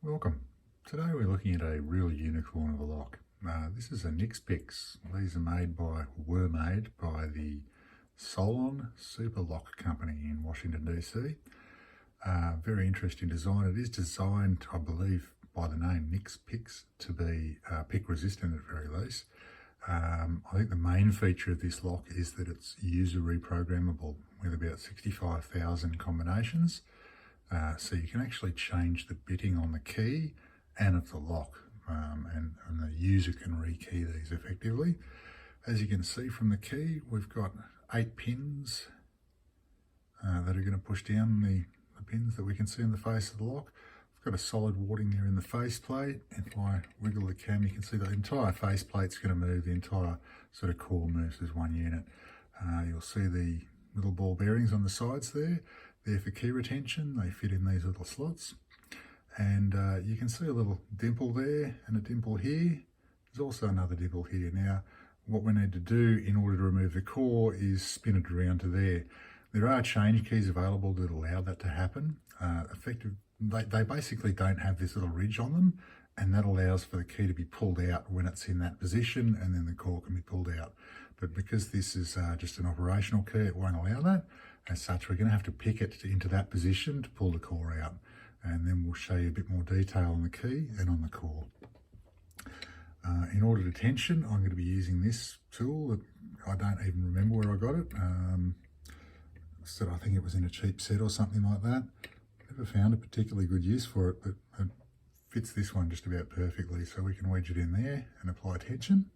Welcome. Today we're looking at a real unicorn of a lock. This is a Nix Pix. These were made by the Solon Super-Lock Company in Washington DC. Very interesting design. It is designed, I believe, by the name Nix Pix to be pick resistant at the very least. I think the main feature of this lock is that it's user reprogrammable with about 65,000 combinations. So you can actually change the bitting on the key and of the lock, and the user can rekey these effectively. As you can see from the key, we've got 8 pins that are going to push down the pins that we can see in the face of the lock. We've got a solid warding there in the faceplate. If I wiggle the cam, you can see the entire faceplate's going to move. The entire sort of core moves as one unit. You'll see the little ball bearings on the sides there. They're for key retention. They fit in these little slots. And you can see a little dimple there and a dimple here. There's also another dimple here. Now, what we need to do in order to remove the core is spin it around to there. There are change keys available that allow that to happen. They basically don't have this little ridge on them, and that allows for the key to be pulled out when it's in that position, and then the core can be pulled out. But because this is just an operational key, it won't allow that. As such, we're going to have to pick it into that position to pull the core out, and then we'll show you a bit more detail on the key and on the core. In order to tension, I'm going to be using this tool that I don't even remember where I got it. I think it was in a cheap set or something like that. Never found a particularly good use for it, but it fits this one just about perfectly, so we can wedge it in there and apply tension.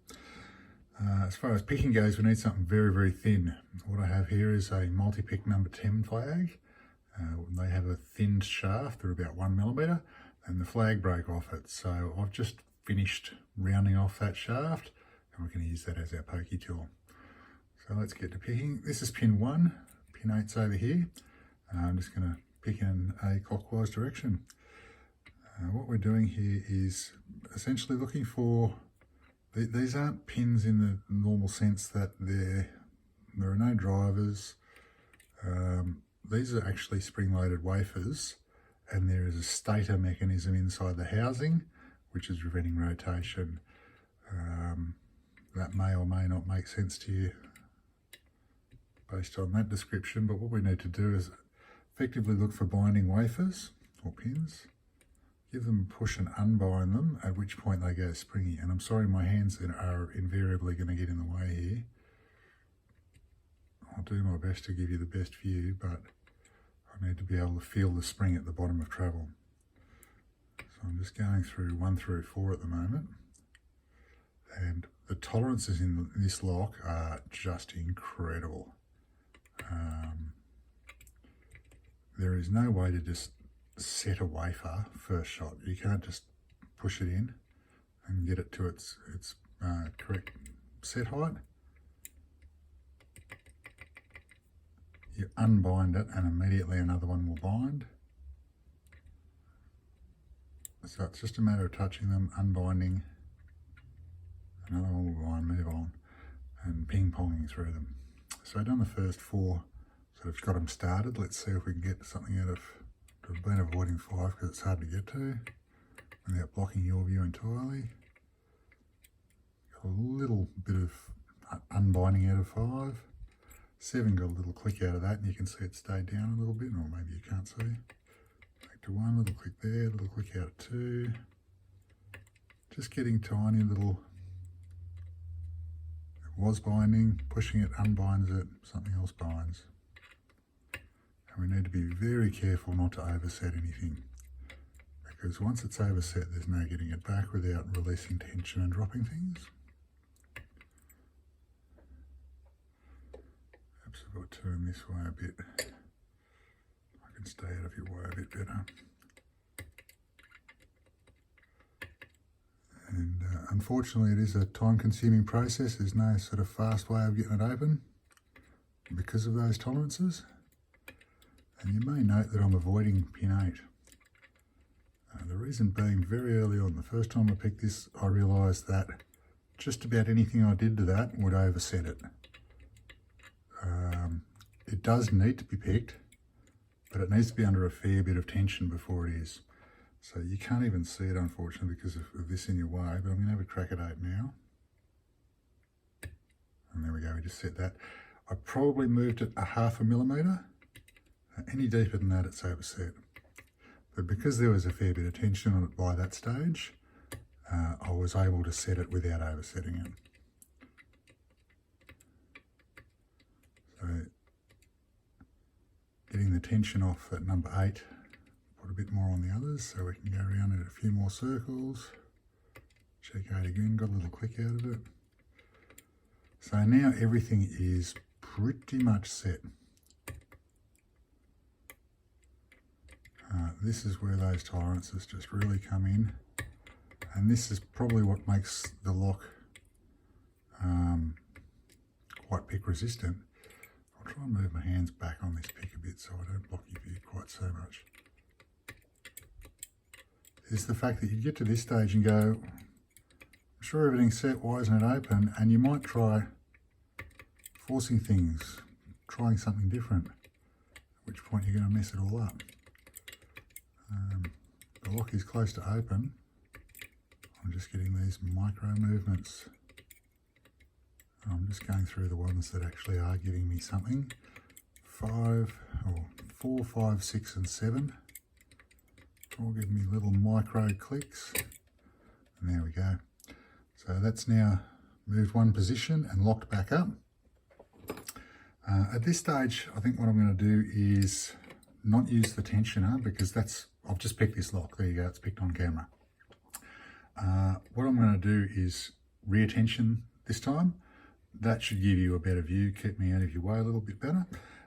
As far as picking goes, we need something very, very thin. What I have here is a multi-pick number 10 flag. They have a thin shaft, they're about 1 millimeter, and the flag broke off it. So I've just finished rounding off that shaft, and we're going to use that as our pokey tool. So let's get to picking. This is pin 1, pin 8's over here. I'm just going to pick in a clockwise direction. What we're doing here is essentially looking for, these aren't pins in the normal sense that there are no drivers. These are actually spring-loaded wafers, and there is a stator mechanism inside the housing which is preventing rotation. That may or may not make sense to you based on that description, but what we need to do is effectively look for binding wafers or pins, give them a push and unbind them, at which point they go springy. And I'm sorry, my hands are invariably going to get in the way here. I'll do my best to give you the best view, but I need to be able to feel the spring at the bottom of travel. So I'm just going through 1 through 4 at the moment. And the tolerances in this lock are just incredible. There is no way to just set a wafer first shot. You can't just push it in and get it to its correct set height. You unbind it and immediately another one will bind. So it's just a matter of touching them, unbinding, another one will bind, move on, and ping-ponging through them. So I've done the first 4, so I've got them started. Let's see if we can get something out of, I've been avoiding 5 because it's hard to get to without blocking your view entirely. Got a little bit of unbinding out of 5. 7 got a little click out of that, and you can see it stayed down a little bit, or maybe you can't see. Back to 1, little click there, little click out of 2. Just getting tiny little, it was binding, pushing it unbinds it, something else binds. And we need to be very careful not to overset anything, because once it's overset, there's no getting it back without releasing tension and dropping things. Perhaps if I turn this way a bit, I can stay out of your way a bit better. And unfortunately, it is a time-consuming process. There's no sort of fast way of getting it open because of those tolerances. And you may note that I'm avoiding pin 8. The reason being, very early on, the first time I picked this, I realised that just about anything I did to that would overset it. It does need to be picked, but it needs to be under a fair bit of tension before it is. So you can't even see it, unfortunately, because of this in your way, but I'm going to have a crack at 8 now. And there we go, we just set that. I probably moved it a 0.5 millimetre. Any deeper than that, it's overset. But because there was a fair bit of tension on it by that stage, I was able to set it without oversetting it. So getting the tension off at number 8, put a bit more on the others so we can go around it a few more circles. Check 8 again, got a little click out of it. So now everything is pretty much set. This is where those tolerances just really come in, and this is probably what makes the lock quite pick resistant. I'll try and move my hands back on this pick a bit so I don't block your view quite so much. Is the fact that you get to this stage and go, I'm sure everything's set, why isn't it open? And you might try forcing things, trying something different, at which point you're going to mess it all up. The lock is close to open. I'm just getting these micro movements. I'm just going through the ones that actually are giving me something. 4, 5, 6 and 7. All give me little micro clicks. And there we go. So that's now moved one position and locked back up. At this stage, I think what I'm going to do is not use the tensioner, because I've just picked this lock. There you go, it's picked on camera. What I'm going to do is rear tension this time. That should give you a better view, keep me out of your way a little bit better.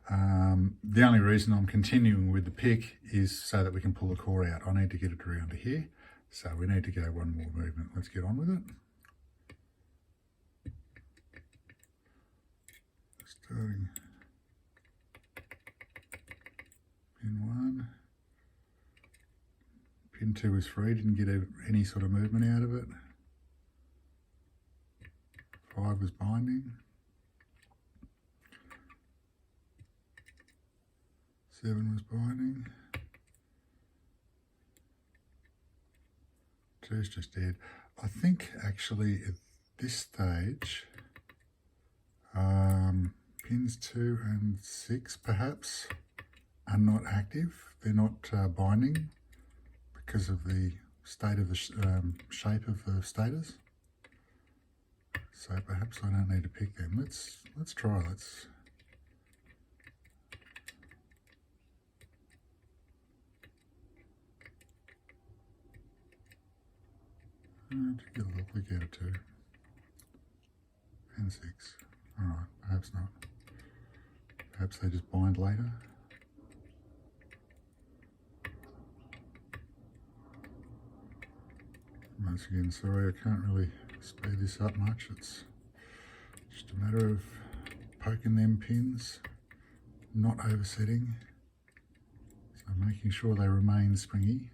The only reason I'm continuing with the pick is so that we can pull the core out. I need to get it around to here, so we need to go one more movement. Let's get on with it. Starting pin 1. Pin 2 is free, didn't get any sort of movement out of it. 5 was binding. 7 was binding. 2 is just dead. I think actually at this stage, pins 2 and 6 perhaps are not active. They're not binding because of the state of the shape of the stators. So perhaps I don't need to pick them. Let's try. Get a little click out of 2 and 6. All right, perhaps not. Perhaps they just bind later. Once again, sorry, I can't really speed this up much. It's just a matter of poking them pins, not oversetting, so making sure they remain springy.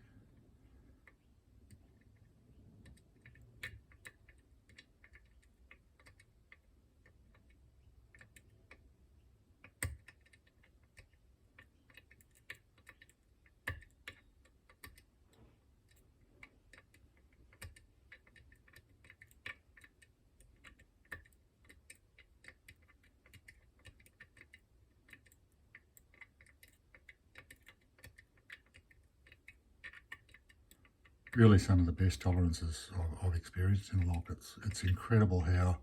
Really some of the best tolerances I've experienced in a lock. It's incredible how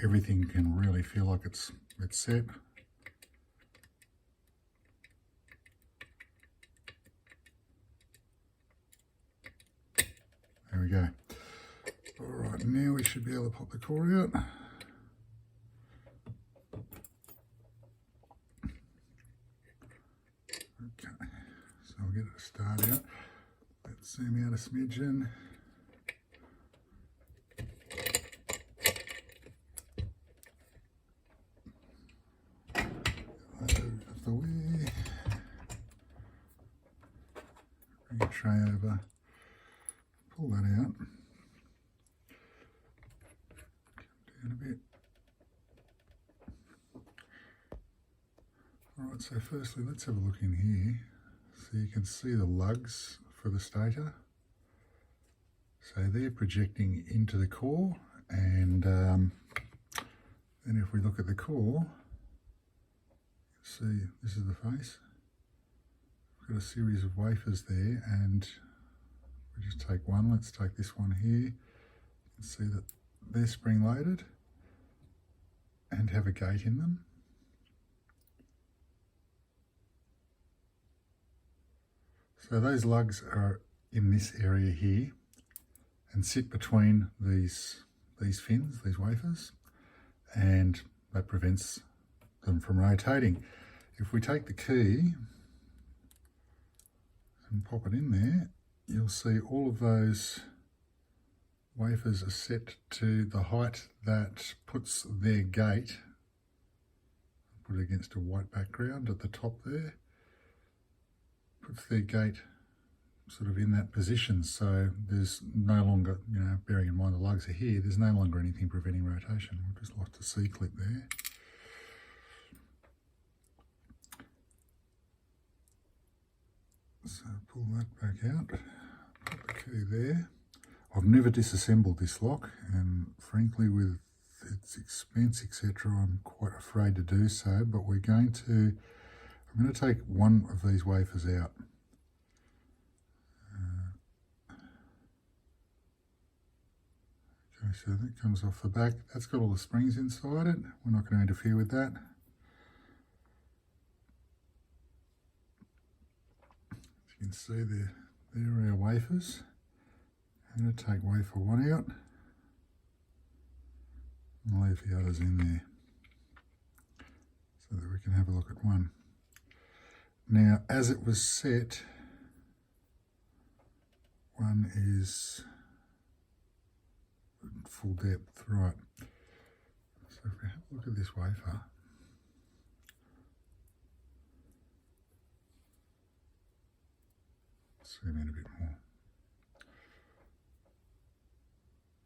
everything can really feel like it's set. There we go. All right, now we should be able to pop the core out. Okay, so we'll get it to start out. Let's zoom out a smidgen. Out of the way. Bring a tray over. Pull that out. Come down a bit. Alright, so firstly let's have a look in here. So you can see the lugs for the stator. So they're projecting into the core, and then if we look at the core, see this is the face. We've got a series of wafers there, and we just take one. Let's take this one here. You can see that they're spring loaded and have a gate in them. So those lugs are in this area here and sit between these fins, these wafers, and that prevents them from rotating. If we take the key and pop it in there, you'll see all of those wafers are set to the height that puts their gate, put it against a white background at the top there, puts their gate sort of in that position, so there's no longer, you know, bearing in mind the lugs are here, there's no longer anything preventing rotation. We've just lost a C-clip there. So pull that back out, put the key there. I've never disassembled this lock, and frankly with its expense, etc., I'm quite afraid to do so, but I'm going to take one of these wafers out. Okay, so that comes off the back. That's got all the springs inside it. We're not going to interfere with that. As you can see there are our wafers. I'm going to take wafer one out and leave the others in there so that we can have a look at one. Now, as it was set, one is full depth, right? So if we have a look at this wafer, zoom in a bit more.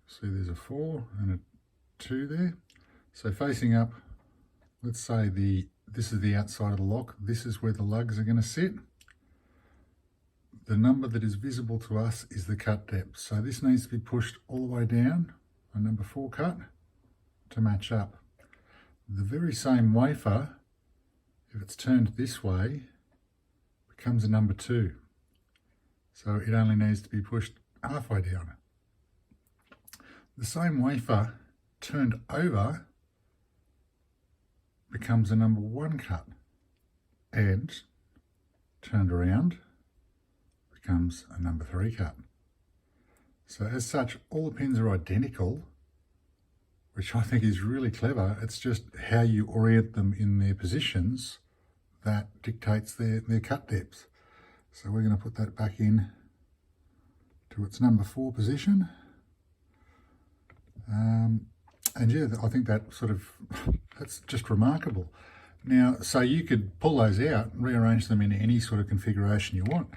See, there's a 4 and a 2 there. So facing up, let's say this is the outside of the lock. This is where the lugs are going to sit. The number that is visible to us is the cut depth. So this needs to be pushed all the way down, a number 4 cut, to match up. The very same wafer, if it's turned this way, becomes a number 2. So it only needs to be pushed halfway down. The same wafer turned over becomes a number 1 cut, and turned around becomes a number 3 cut. So as such, all the pins are identical, which I think is really clever. It's just how you orient them in their positions that dictates their cut depth. So we're going to put that back in to its number 4 position. And yeah, I think that that's just remarkable. Now, so you could pull those out and rearrange them in any sort of configuration you want.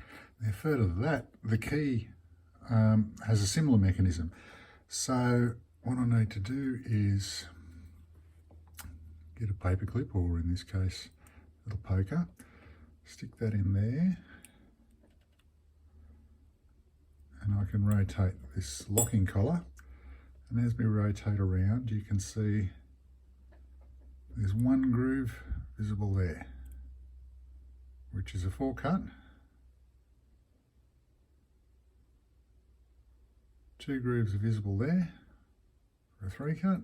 Now, further to that, the key has a similar mechanism. So what I need to do is get a paper clip, or in this case, a little poker, stick that in there, and I can rotate this locking collar. And as we rotate around, you can see there's one groove visible there, which is a 4 cut, 2 grooves are visible there for a 3 cut,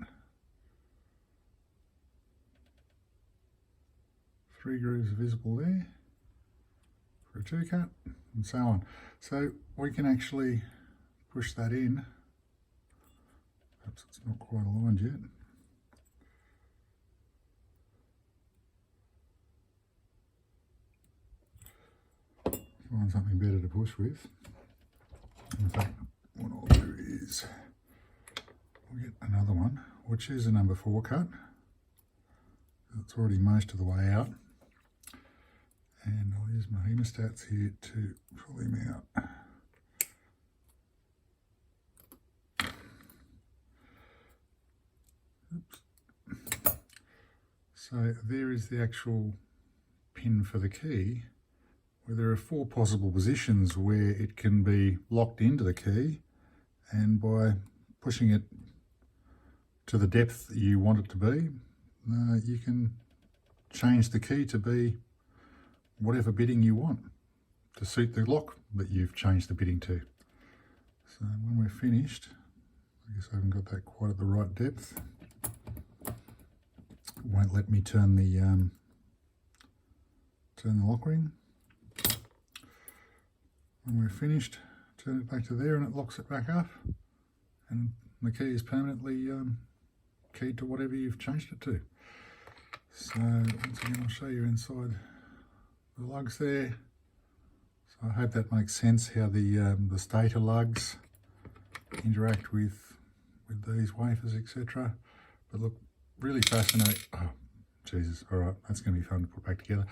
3 grooves are visible there for a 2 cut, and so on. So we can actually push that in. Perhaps it's not quite aligned yet. Find something better to push with. In fact, what I'll do is I'll get another one, which is a number 4 cut. It's already most of the way out. And I'll use my hemostats here to pull him out. Oops. So there is the actual pin for the key. where there are 4 possible positions where it can be locked into the key, and by pushing it to the depth you want it to be, you can change the key to be whatever bitting you want to suit the lock that you've changed the bitting to. So when we're finished, I guess I haven't got that quite at the right depth. It won't let me turn the lock ring. When we're finished, turn it back to there and it locks it back up, and the key is permanently keyed to whatever you've changed it to. So once again, I'll show you inside the lugs there. So I hope that makes sense, how the stator lugs interact with these wafers, etc. But look, really fascinating. Oh, Jesus, all right, that's going to be fun to put back together.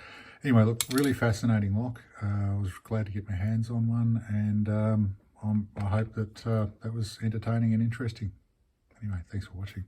Anyway, look, really fascinating lock. I was glad to get my hands on one, and I hope that that was entertaining and interesting. Anyway, thanks for watching.